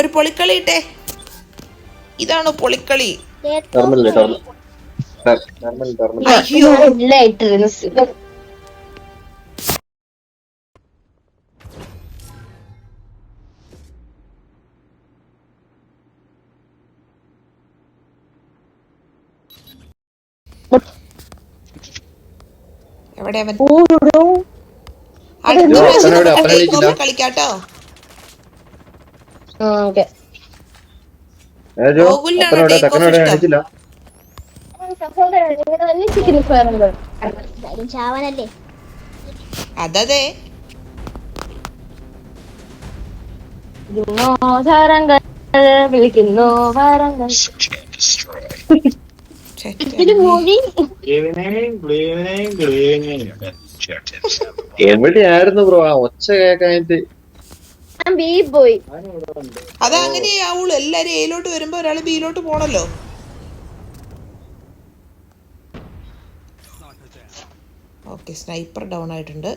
ഒരു പൊളിക്കളി ഇട്ടേ. ഇതാണോ പൊളിക്കളി? അയ്യോ എവിടെ അവൻ? അടുത്ത പ്രാവശ്യം കളിക്കാട്ടോ. ഗോകുലിനാണോ ടേക്ക് ഓഫ് ഇഷ്ടം? അതേ വിളിക്കുന്നു എവിടെയായിരുന്നു ബ്രോ ആ ഒച്ച കേക്കാനായിട്ട്? അതങ്ങനെയാവുള്ളൂ. എല്ലാരും എയിലോട്ട് വരുമ്പോ ഒരാള് ബിയിലോട്ട് പോണല്ലോ. ഓക്കെ, സ്നൈപ്പർ ഡൗൺ ആയിട്ടുണ്ട്.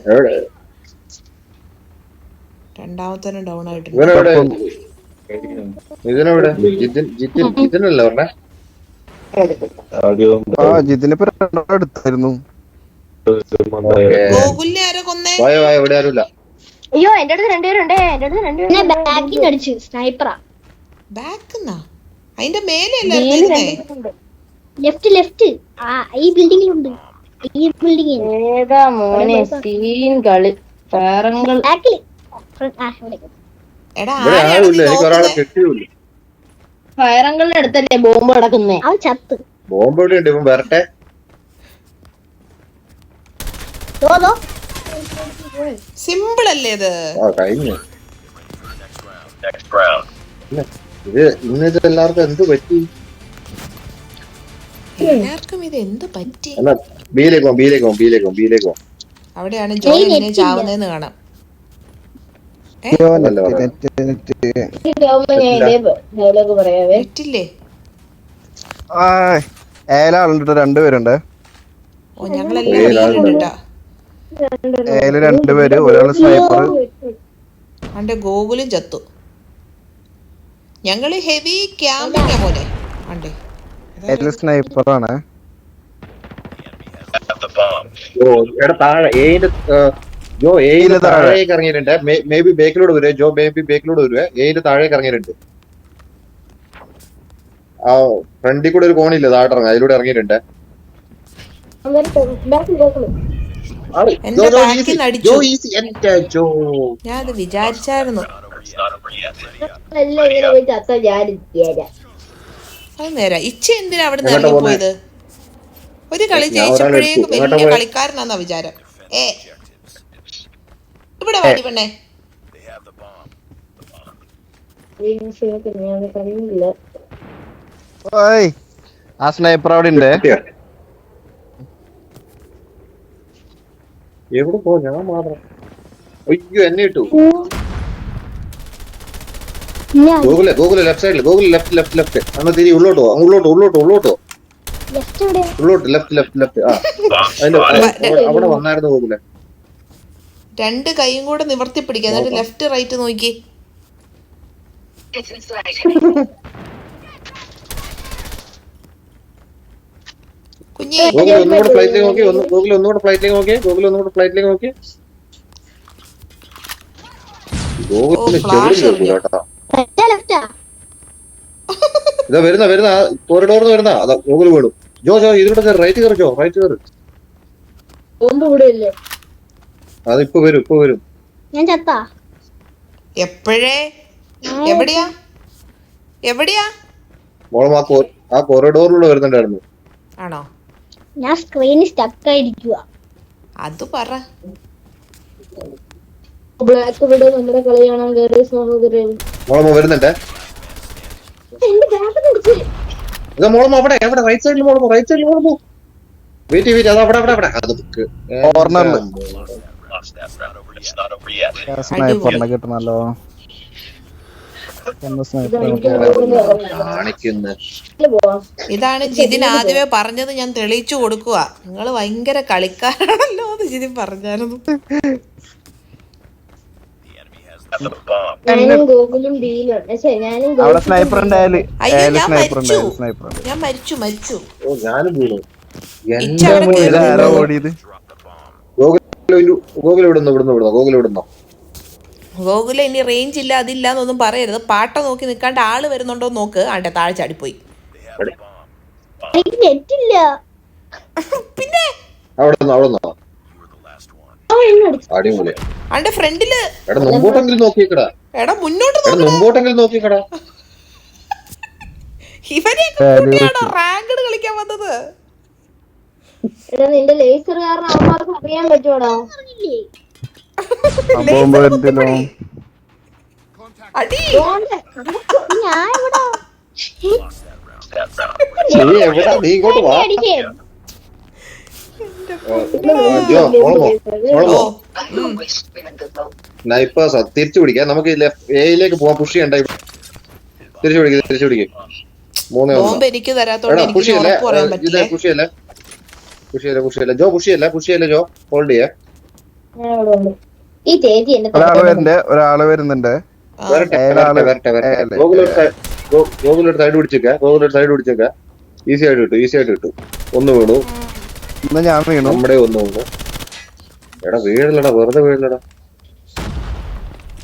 രണ്ടാമത്തെ ഡൗൺ ആയിട്ടുണ്ട്. ഇതിനെവിടെ ജിതിനല്ലേ പറഞ്ഞേ? എടുത്തായിരുന്നു. ഗോകുലിനെ ആരോ കൊന്നേ? ഇവിടെ ആരുമില്ല. അയ്യോ എന്റെ അടുത്ത് രണ്ടുപേരുണ്ട്. സ്നൈപ്പറാ. ബാക്കെന്നാ? അതിന്റെ മേലെ ലെഫ്റ്റ് ഈ ബിൽഡിങ്ങിലുണ്ട്. ഏതാ മോനെ സീൻ കളി? ഫയറങ്കളിന്റെ അടുത്തല്ലേ ബോംബ് കിടക്കുന്നേ? ബോംബ് എവിടെ ഉണ്ട്? ഇവൻ വരട്ടെ. സിമ്പിൾ അല്ലേ ഇത്? കഴിഞ്ഞു. ഇത് ഇന്നത് എല്ലാവർക്കും എന്ത് പറ്റി? എല്ലാവർക്കും ഇത് എന്ത് പറ്റി? ബിയിലേക്കോ. അവിടെയാണ് ജോയ് എങ്ങനെ ചാവുന്നതെന്ന് കാണാം. നെറ്റില്ലേ? ഏലാളുണ്ട്, രണ്ടുപേരുണ്ട്. ഓ ഞങ്ങളെല്ലാം രണ്ടുപേര്, ഒരാള് സ്നൈപ്പർ. അന്റെ ഗോകുലും ചത്തു. ഞങ്ങള് ഹെവി ക്യാമ്പിംഗ് പോലെ സ്നൈപ്പറാണ്. താഴേക്ക് ഇറങ്ങിയിട്ടുണ്ട്. മേ ബി ബേക്കിലോട് വരുവേ. ജോ ബേക്കിലോട് വരുവേ. ഏതിന്റെ താഴേക്ക് ഇറങ്ങിയിട്ടുണ്ട്. ആ ഫ്രണ്ടിൽ കൂടെ ഒരു കോണില്ല, താഴെ ഇറങ്ങാം. അതിലൂടെ ഇറങ്ങിയിട്ടുണ്ട്. ഞാനത് വിചാരിച്ചായിരുന്നു. അത് നേരാ. ഇച്ച എന്തിനാ അവിടെ നിന്ന് ഇറങ്ങിപ്പോയത്? ഒരു കളി ജയിച്ചപ്പോഴേക്കും വലിയ കളിക്കാരനാന്നാ വിചാരം. ഇവിടെ വാടി പെണ്ണേ. ആ സ്നൈപ്പർ അവിടെ ഉണ്ട്. എവിടെ പോ? ഞാൻ മാത്രം. അയ്യോ എന്നെ ഇട്ടു. ഗൂഗിള് ലെഫ്റ്റ് സൈഡില്. Google left. നമ്മൾ തിരി ഉള്ളോട്ടോ. ലെഫ്റ്റ്. ആ അവിടെ വന്നായിരുന്നു ഗൂഗിള്. രണ്ട് കൈയും കൂടെ നിവർത്തി പിടിക്കുക, എന്നിട്ട് ലെഫ്റ്റ് റൈറ്റ് നോക്കി. കുഞ്ഞി ഒന്നുകൂടെ ഫ്ലൈറ്റിലേക്ക് നോക്കി. ഒന്നുകൂടെ ഫ്ലൈറ്റിലേക്ക് നോക്കി. ഇതാ വരുന്ന കോറിഡോറിന്ന് വരുന്ന. അതാ ഗൂഗിൾ വീടും. ജോ ഇതിലൂടെ റൈറ്റ് കയറി. അതിപ്പോ വരും. ഞാൻ ചത്താ എപ്പോഴേ? എവിടെയാ? മോളം ആ കോറിഡോറിലൂടെ വരുന്നുണ്ടായിരുന്നു. ആണോ? ഞാൻ സ്ക്രീനിൽ സ്റ്റക്ക് ആയിരിക്കുക. അത് പറ. ബ്ലാക്ക് വിടോ നമ്മുടെ കളി കാണാൻ കയറി സഹോദരൻ. മോളമ്മ വരുന്നുണ്ടേ. മോളമ്മ എവിടെ? റൈറ്റ് സൈഡിൽ മോളമ്മ. വെയിറ്റ്. അത് അവിടെ. അത് സ്നൈപ്പറിനെ കിട്ടണല്ലോ. ഇതാണ് ജിതിൻ ആദ്യമേ പറഞ്ഞത്. ഞാൻ തെളിയിച്ചു കൊടുക്കുക. നിങ്ങൾ ഭയങ്കര കളിക്കാരാണല്ലോ എന്ന് ജിതിൻ പറഞ്ഞായിരുന്നു. ഞാനും ഗോകുലും ഡീലും ഞാനും അവിടെ സ്നൈപ്പർ ഉണ്ട്. അയ്യോ ഞാൻ സ്നൈപ്പർ ഉണ്ട്, മരിച്ചു സ്നൈപ്പർ ഉണ്ട്. ഞാൻ മരിച്ചു ഓ ഞാനും വീണു. ഇച്ച എന്റെ അവിടെ മോനെ കേറി ഇതാരോ നിന്നത്. ഓടിയത്. ഗോകുൽ ഇവിടുന്ന്. ഗോകുൽ ഇവിടുന്നോ? ഗോകുല ഇനി റേഞ്ച് ഇല്ല അതില്ല എന്നൊന്നും പറയരുത്. പാട്ട നോക്കി നിൽക്കാണ്ട് ആള് വരുന്നുണ്ടോ നോക്ക്. ആണ്ടെ താഴെ ചാടിപ്പോയി. എനിക്ക് നെറ്റില്ല. പിന്നെ അവിടുന്നോ? അടിപൊളി. ആണ്ടെ ഫ്രണ്ടില് എടാ മുമ്പോട്ടെങ്കിലും നോക്കിക്കടാ. എടാ മുന്നോട്ട് എടാ മുമ്പോട്ടെങ്കിലും നോക്കിക്കടാ. ഇവരെയൊക്കെ കൂട്ടിയാണോ റാങ്കഡ് കളിക്കാൻ വന്നത്? എടാ നിന്റെ ലേസർ കാരണം അവന്മാർക്ക് അറിയാൻ പറ്റുവാടാ. ബോംബ് വരുത്തില്ലോ. അടി ഞാൻ ഇവിടെ നീ എവിടാ? നീ ഇങ്ങോട്ട് വാ. ജോ മോളമോ സ്നൈപ്പേഴ്സാ. തിരിച്ചു പിടിക്കാം നമുക്ക്. എയിലേക്ക് പോവാൻ. പുഷ് ചെയ്യണ്ട. തിരിച്ചു പിടിക്കും. 3-1. ബോംബ് എനിക്ക് തരാത്തോണ്ട് എടാ എനിക്ക് പുഷിയല്ലേ? ഉറപ്പ് പറയാൻ പറ്റില്ലേ. പുഷിയല്ലേ ജോ. പുഷിയല്ലേ ജോ. ഹോൾഡ് ചെയ്യാ. ഞാൻ ഇവിടെ ഉണ്ട്. ഈ ചേച്ചി എന്നെ ഒരാള് വരുന്നുണ്ട്. വരട്ടെ. ഗോകുലോട്ട് സൈഡ് പിടിച്ചേക്ക. ഈസി ആയിട്ട് കിട്ടും. ഒന്ന് വീണു. ഇന്ന് ഞാൻ വീണു. നമ്മുടെ ഒന്ന് വീണു. എടാ വീഴില്ലടാ, വെറുതെ വീഴില്ലടാ.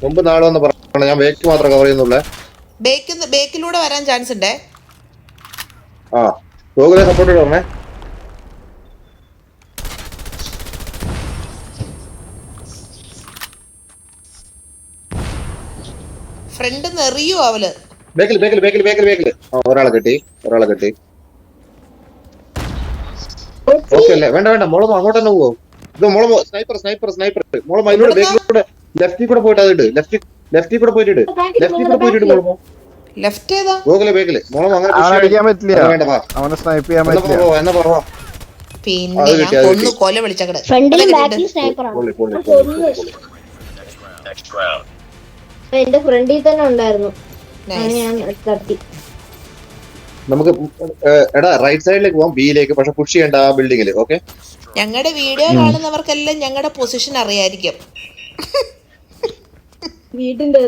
മുമ്പ് നാളെ വന്ന് പറഞ്ഞ ഞാൻ ബേക്ക് മാത്രം കവർ ചെയ്യുന്നുള്ളേ. ബേക്കിലൂടെ വരാൻ ചാൻസ് ഉണ്ടേ. ആ ഗോകുലെ സപ്പോർട്ട് പറഞ്ഞേ. ഫ്രണ്ട് എറിയോ അവള്. ബേക്കിൽ. ഒരാളെ കെട്ടി. ഓക്കെ അല്ലേ? വേണ്ട മോളമോ അങ്ങോട്ട് തന്നെ പോവോ? ഇത് മോളമോ സ്നൈപ്പർ. മോളമോ അതിലൂടെ ബേക്കിലൂടെ ലെഫ്റ്റിൽ കൂടെ പോയിട്ട് അതിട്ട്. ലെഫ്റ്റിൽ കൂടെ പോയിട്ട് മോളമോ. ലെഫ്റ്റ് ഏതാ? ഗോകുലെ ബേക്കില്. മോളമോ അങ്ങനെ അവനെ അടിക്കാൻ പറ്റില്ല. വേണ്ട വാ. അവനെ സ്നൈപ്പ് ചെയ്യാൻ പറ്റില്ല. എന്നാ പറവാ. പിന്നെ ഞാൻ കൊന്നു കൊല വിളിച്ചങ്ങട്. ഫ്രണ്ടിലും ബാക്കിലും സ്നൈപ്പറാണ്. എന്റെ ഫ്രണ്ടിൽ തന്നെ ഉണ്ടായിരുന്നു. ഞാൻ തട്ടി. നമുക്ക് എടാ റൈറ്റ് സൈഡിലേക്ക് പോവാം. ബിയിലേക്ക്. പക്ഷെ പുഷ് ചെയ്യണ്ട ആ ബിൽഡിങ്ങില്. ഓക്കെ. ഞങ്ങളുടെ വീഡിയോ കാണുന്നവർക്കെല്ലാം ഞങ്ങളുടെ പൊസിഷൻ അറിയായിരിക്കും. വീട്ടിന്റെ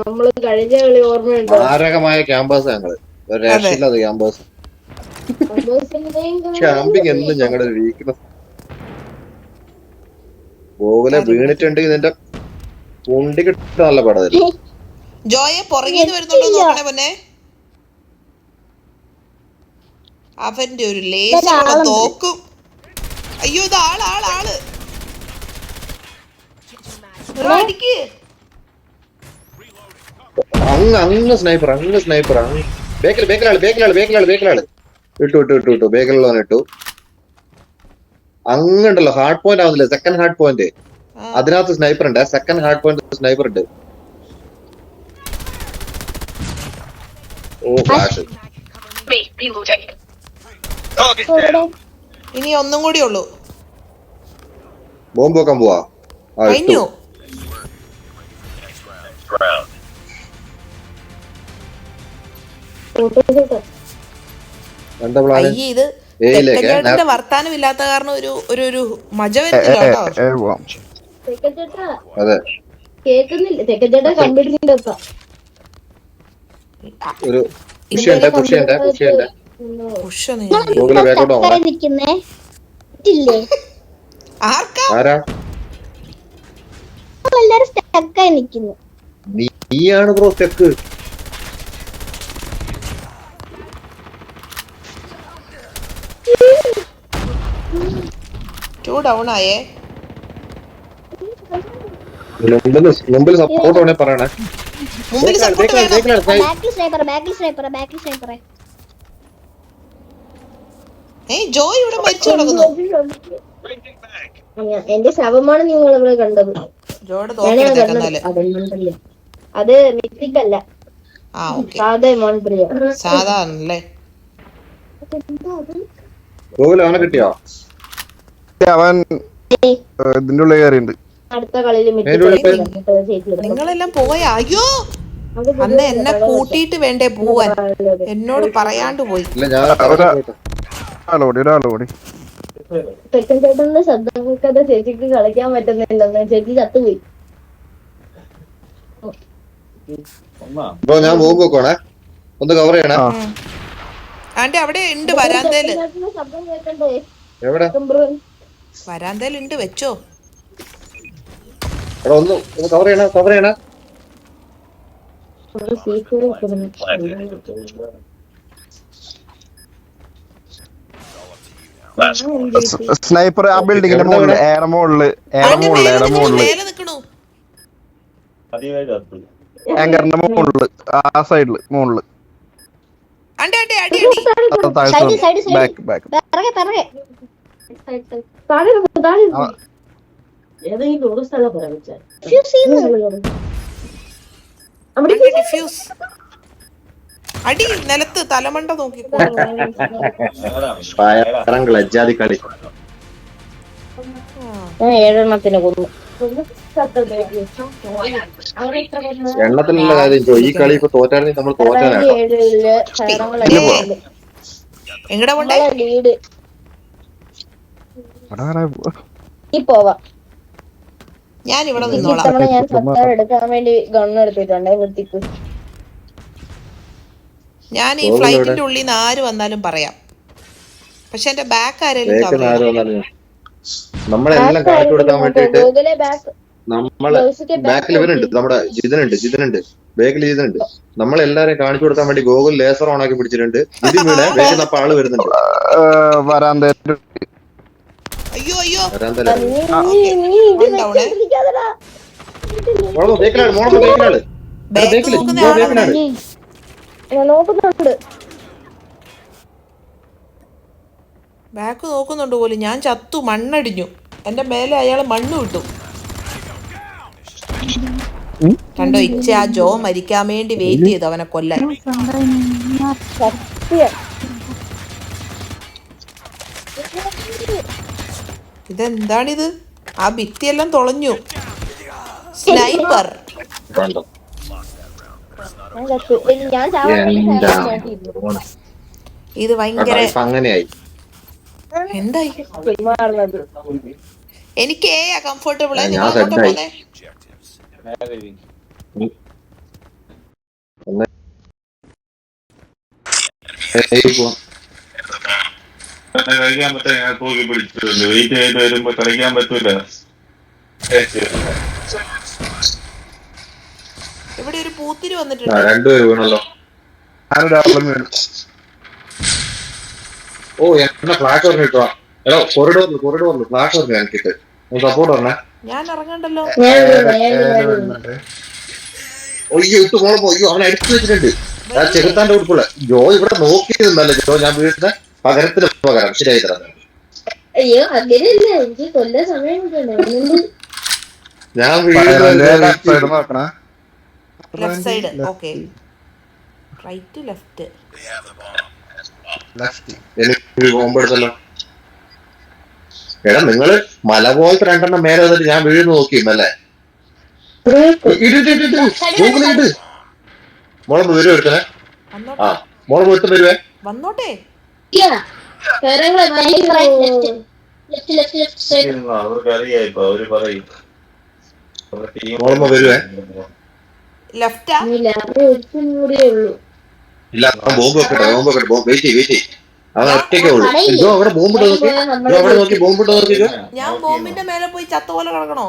നമ്മള് കഴിഞ്ഞ കളി ഓർമ്മയുണ്ടോ? മാരകമായ ക്യാമ്പസ് ഞങ്ങള്. ഒരു രക്ഷയില്ലാത്ത ക്യാമ്പസ്. ക്യാമ്പിങ് എന്നും ഞങ്ങളുടെ ഒരു വീക്ക്നെസ്. ഗോകുലെ വീണിട്ടുണ്ട്. ഇതിന്റെ കുണ്ടി കിട്ടാൻ നല്ല പടത്തില്ല. ജോയെ പുറകിന്ന് വരുന്നുണ്ടോ നോക്കണേ പൊന്നെ. അവന്റെ ഒരു ലേശം തോക്കും. അയ്യോ ഇത് ആള് അടിക്ക്. അങ്ങ് സ്നൈപ്പർ. ബേക്കിലാള്. ഇട്ടു. ബേക്കിലുള്ളവൻ ഇട്ടു. അങ്ങുണ്ടല്ലോ ഹാർഡ് പോയിന്റ് ആവുന്നില്ല. Second hard point. അതിനകത്ത് സ്നൈപ്പർ ഉണ്ട്. സെക്കൻഡ് ഹാർഡ് പോയിന്റ് സ്നൈപ്പർ ഉണ്ട്. ഓ ഫ്ലാഷ്. ഇനി ഒന്നും കൂടി ഉള്ളൂ. ബോംബ് വെക്കാൻ പോവാ. കഴിഞ്ഞു. അയ്യേ ഇത് തെക്കഞ്ചേട്ടന്റെ വർത്താനം ഇല്ലാത്ത കാരണം ഒരു മജ വരുന്നില്ല കേട്ടോ. അതെ കേക്കുന്നില്ല. തെക്കഞ്ചേട്ടൻ കമ്പ്യൂട്ടറിന്റെ ഒപ്പം ഒരു പുഷ് ചെയ്യണ്ടേ. ആരാ? നീയാണ് ബ്രോ സ്റ്റെക്ക്. ഡൗൺ ആയേ. മുമ്പിൽ സപ്പോർട്ട് വേണേ പറയണേ. മുമ്പിൽ സപ്പോർട്ട് വേണം. ജോയ് ഇവിടെ മരിച്ചു കിടക്കുന്നു. എന്റെ ശവമാണ് നിങ്ങൾ ഇവിടെ കണ്ടത്. ജോയുടെ തോക്കെടുത്തേക്കെന്നാല്. അത് മിത്തിക്കല്ല. സാധാരണല്ലേ. അവനെ കിട്ടിയോ? അവൻ ഇതിന്റെ ഉള്ളിൽ കയറിയുണ്ട്. അടുത്ത കളിയിൽ നിങ്ങളെല്ലാം പോയാ? അയ്യോ അന്ന് എന്നെ കൂട്ടിയിട്ട് വേണ്ടേ പോവാൻ. എന്നോട് പറയാണ്ട് പോയി. ഒരാളോടി സെക്കൻഡ് ചേട്ടന്റെ ശബ്ദം കേൾക്കാതെ ചേച്ചിക്ക് കളിക്കാൻ പറ്റുന്നില്ലെന്ന്. ചേച്ചി ചത്തുപോയി. ബ്രോ ഞാൻ ബോംബ് വെക്കുവാണേ, ഒന്ന് കവർ ചെയ്യണേ. ആ ആന്റി അവിടെ ഉണ്ട് വരാന്തേല്. ശബ്ദം കേൾക്കണ്ടേ? എവിടെ? വരാന്തേലുണ്ട്, വെച്ചോ. എടാ ഒന്ന് കവർ ചെയ്യണേ, കവർ ചെയ്യണേ. സ്നൈപ്പർ ആ ബിൽഡിങ്ങിന്റെ മുകളില്, ഏറെ മുകളില്, ഏറെ ആന്റി മുകളില്, മേലെ ഏറെ നിക്കണു, മുകളില്, മേലെ നിക്കണു. ആങ്കറിന്റെ മുകളില്, ആ സൈഡില് മുകളില്, ആന്റി ആന്റി അടി അടി. താഴ്ത്തു ബാക്ക് ബാക്ക്. പിറകെ പിറകെ താഴെ ഇരിക്ക്, താഴെ ഇരിക്ക്. Fuse ചെയ്യുന്നു. അവിടെ ആന്റി ഡിഫ്യൂസ്. അടി നിലത്ത് തലമണ്ട നോക്കിക്കോ. ലജ്ജാതി കളി. ഞാൻ 7 എണ്ണത്തിന് കൊന്നു. എണ്ണത്തിലുള്ള കാര്യം ഈ കളി ഇപ്പൊ തോറ്റാണെങ്കിൽ നമ്മൾ തോറ്റാനാണ്. 7 എങ്ങടെ കൊണ്ടേ ലീഡ് എടാ, എടാ, ഈ പോവാ. ഞാൻ ഇവിടെ ഈ നിന്നോളാം. തവണ ഞാൻ സത്താർ എടുക്കാൻ വേണ്ടി ഗണ്ണ് എടുത്തിട്ടുണ്ട്. വൃത്തിക്ക് ഞാൻ ഈ ഫ്ലൈറ്റിന്റെ ഉള്ളിൽ നിന്ന് ആര് വന്നാലും പറയാം. പക്ഷെ എന്റെ ബാക്ക് ആരേലും കവർ ചെയ്യണം. നമ്മളെല്ലാം കാണിച്ചു കൊടുക്കാൻ വേണ്ടിട്ട് ഗൂഗിളെ ബാക്ക് നമ്മളെ ബാക്കിൽ ഇവനുണ്ട്, നമ്മുടെ ജിതനുണ്ട് ബാക്കിൽ ജിതനുണ്ട്. നമ്മളെല്ലാരെയും കാണിച്ചു കൊടുക്കാൻ വേണ്ടി ഗൂഗിൾ ലേസർ ഓൺ ആക്കി പിടിച്ചിട്ടുണ്ട്. ഇത് വീണേ വേഗം അപ്പൊ ആള് വരുന്നുണ്ട്. വരാന്തേല് അയ്യോ അയ്യോ വരാന്തല ബേക്കിൽ നോക്കുന്ന ആളാണ്. നോക്കുന്നുണ്ട്. ബാക്ക് നോക്കുന്നുണ്ട് പോലും. ഞാൻ ചത്തു, മണ്ണടിഞ്ഞു. എന്റെ മേലെ അയാള് മണ്ണ് വിട്ടു. കണ്ടോ ഇച്ച ആ ജോ മരിക്കാൻ വേണ്ടി വെയിറ്റ് ചെയ്തു അവനെ കൊല്ലാൻ. ഇതെന്താണിത്? ആ ഭിത്തിയെല്ലാം തുളഞ്ഞു. സ്നൈപ്പർ. ഇത് ഭയങ്കര അങ്ങനെയായി. എന്തായി? എനിക്ക് ഏയാ കംഫർട്ടബിൾ. ഞാൻ സെറ്റായി. കളിക്കാൻ പറ്റാ ഞാൻ തൂക്കി പിടിച്ചിട്ടുണ്ട്. വെയിറ്റ് ചെയ്ത് വരുമ്പോ കളിക്കാൻ പറ്റൂല. ഇവിടെ ഒരു പൂത്തിരി വന്നിട്ടുണ്ട്. രണ്ടുപേര് വീണല്ലോ. ഓ എന്നാ ഫ്ലാഷ് ഓർമ്മ കിട്ടുവാ. എടോ കൊറിഡോറിൽ ഫ്ലാഷ് ഓർമ്മ എനിക്കിട്ട് സപ്പോർട്ട് പറഞ്ഞേ. ഞാൻ ഇറങ്ങണ്ടല്ലോ. ഒയ്യോ ഇട്ട് മോളപ്പോ. അയ്യോ അവനെ അടിച്ചു വെച്ചിട്ടുണ്ട്. ഞാൻ ചെറുത്താന്റെ ഉടുപ്പുള്ള ജോ ഇവിടെ നോക്കിയിരുന്നല്ലേ ജോ. ഞാൻ വീട്ടിന് പകരത്തിന് പകരം ശരിയായി തരാം. അയ്യോ അങ്ങനെയല്ല, എനിക്ക് കൊല്ലാൻ സമയം ഞാൻ നോക്കണേ. Left side. Okay, right left. എനിക്ക് പോകുമ്പോഴത്തല്ലോ. എടാ നിങ്ങള് മല പോലത്തെ രണ്ടെണ്ണം മേലെ വന്നിട്ട് ഞാൻ വീഴുന്നു നോക്കിയിരുന്നല്ലേ. ഇട് മോളമ്പ് വരുവോ എടുക്കണേ. ആ മോളമ്പ് എടുത്ത് വരുവേ. വന്നോട്ടെ. അവർക്ക് അറിയായിപ്പോ അവര് പറയും. മോളമ്പ് വരുവേ. ലെഫ്റ്റാ? ഇല്ല ബോംബ് വെക്കട്ടെ. വെയിറ്റ് ചെയ്യ്. അവൻ ഒറ്റയ്ക്കേ ഉള്ളൂ. ജോ അവിടെ ബോംബിട്ട് നോക്കി. ജോ അവിടെ നോക്കി ബോംബിട്ട് നോക്കിക്കോ. ഞാൻ ബോംബിന്റെ മേലെ പോയി ചത്ത പോലെ കിടക്കണോ?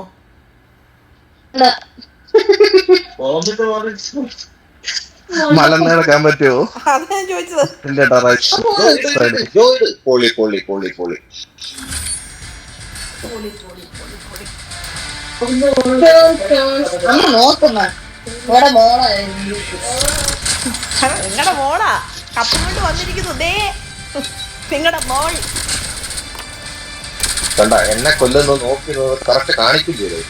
മലന്ന് കിടക്കാൻ പറ്റുമോ? അത് ഞാൻ ചോദിച്ചത്. ഇല്ലേട്ടാ, റൈറ്റ്. ജോ പൊളി. നിങ്ങടെ മോളാ കപ്പും കൊണ്ട് വന്നിരിക്കുന്നു. ദേ നിങ്ങടെ മോൾ കണ്ട എന്നെ കൊല്ലുന്നു നോക്കി കറക്റ്റ് കാണിക്കില്ലേ.